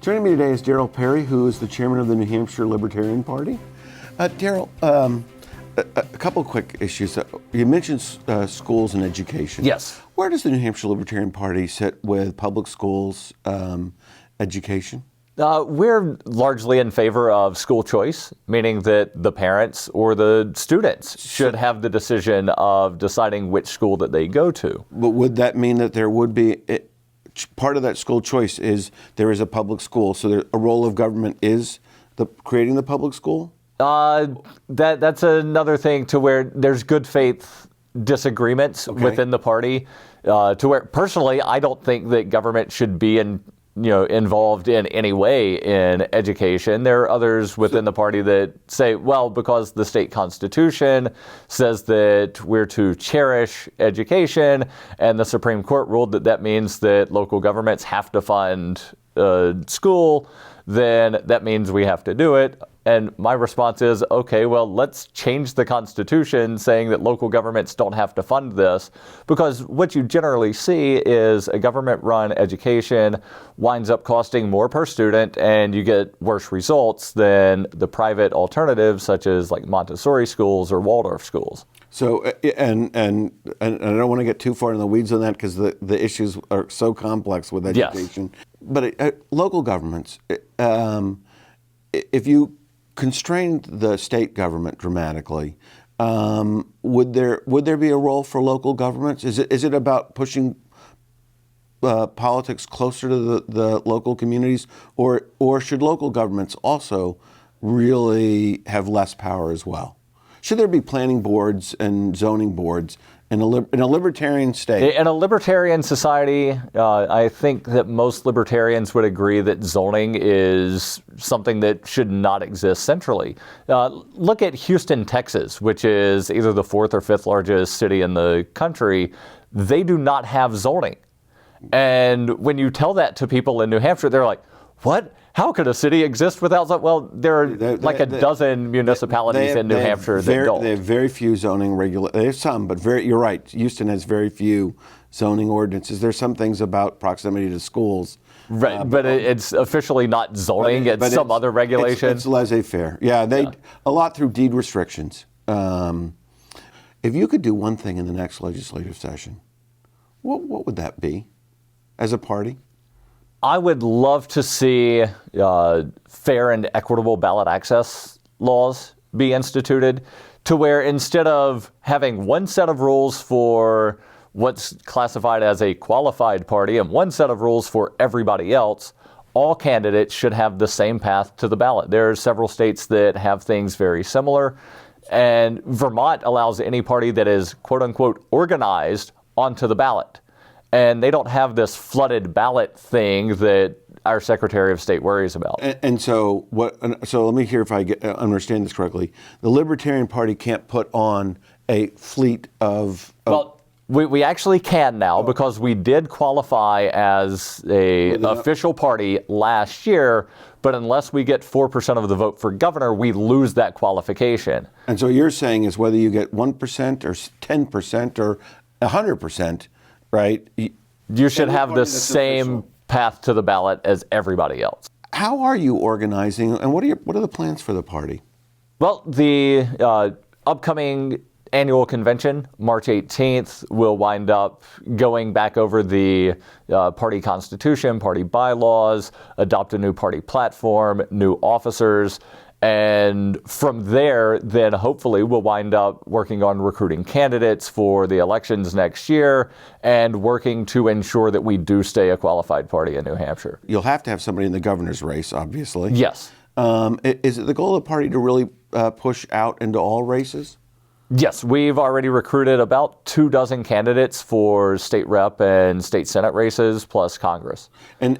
Joining me today is Darryl Perry, who is the chairman of the New Hampshire Libertarian Party. Darryl, a couple of quick issues. You mentioned schools and education. Yes. Where does the New Hampshire Libertarian Party sit with public schools education? We're largely in favor of school choice, meaning that the parents or the students should have the decision of deciding which school that they go to. But would that mean that there would be, part of that school choice is there is a public school, so a role of government is creating the public school? That's another thing to where there's good faith disagreements within the party, to where personally I don't think that government should be involved in any way in education. There are others within the party that say, well, because the state constitution says that we're to cherish education, and the Supreme Court ruled that means that local governments have to fund school, then that means we have to do it. And my response is, okay, well, let's change the Constitution saying that local governments don't have to fund this, because what you generally see is a government-run education winds up costing more per student, and you get worse results than the private alternatives, such as like Montessori schools or Waldorf schools. So, and I don't want to get too far in the weeds on that because the issues are so complex with education. Yes. But local governments, if you constrained the state government dramatically, would there be a role for local governments? Is it about pushing politics closer to the local communities, or should local governments also really have less power as well? Should there be planning boards and zoning boards in a libertarian state? In a libertarian society, I think that most libertarians would agree that zoning is something that should not exist centrally. Look at Houston, Texas, which is either the fourth or fifth largest city in the country. They do not have zoning. And when you tell that to people in New Hampshire, they're like, what? How could a city exist without zoning? Well, there are like a dozen municipalities in New Hampshire that don't. They have very few zoning regulations. They have some, but you're right. Houston has very few zoning ordinances. There's some things about proximity to schools. Right, but it's officially not zoning. It's some other regulation. It's laissez-faire. Yeah, a lot through deed restrictions. If you could do one thing in the next legislative session, what would that be as a party? I would love to see fair and equitable ballot access laws be instituted, to where instead of having one set of rules for what's classified as a qualified party and one set of rules for everybody else, all candidates should have the same path to the ballot. There are several states that have things very similar, and Vermont allows any party that is quote unquote organized onto the ballot. And they don't have this flooded ballot thing that our Secretary of State worries about. And so So let me hear if I understand this correctly. The Libertarian Party can't put on a fleet of. Well, we actually can now, because we did qualify as an official party last year. But unless we get 4% of the vote for governor, we lose that qualification. And so you're saying is whether you get 1% or 10% or 100%. Right? You should have the same path to the ballot as everybody else. How are you organizing, and what are the plans for the party? Well, the upcoming annual convention, March 18th, will wind up going back over the party constitution, party bylaws, adopt a new party platform, new officers. And from there, then hopefully we'll wind up working on recruiting candidates for the elections next year and working to ensure that we do stay a qualified party in New Hampshire. You'll have to have somebody in the governor's race, obviously. Yes. Is it the goal of the party to really push out into all races? Yes, we've already recruited about 24 candidates for state rep and state senate races, plus Congress. And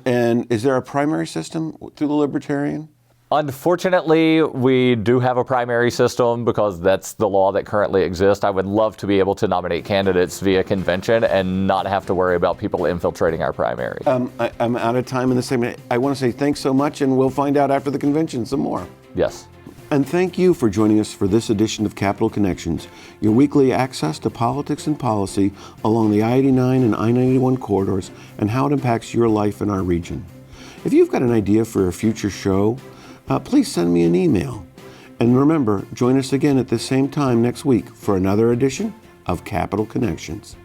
is there a primary system through the Libertarian? Unfortunately, we do have a primary system because that's the law that currently exists. I would love to be able to nominate candidates via convention and not have to worry about people infiltrating our primary. I'm out of time in this segment. I want to say thanks so much, and we'll find out after the convention some more. Yes. And thank you for joining us for this edition of Capital Connections, your weekly access to politics and policy along the I-89 and I-91 corridors and how it impacts your life in our region. If you've got an idea for a future show, please send me an email. And remember, join us again at the same time next week for another edition of Capital Connections.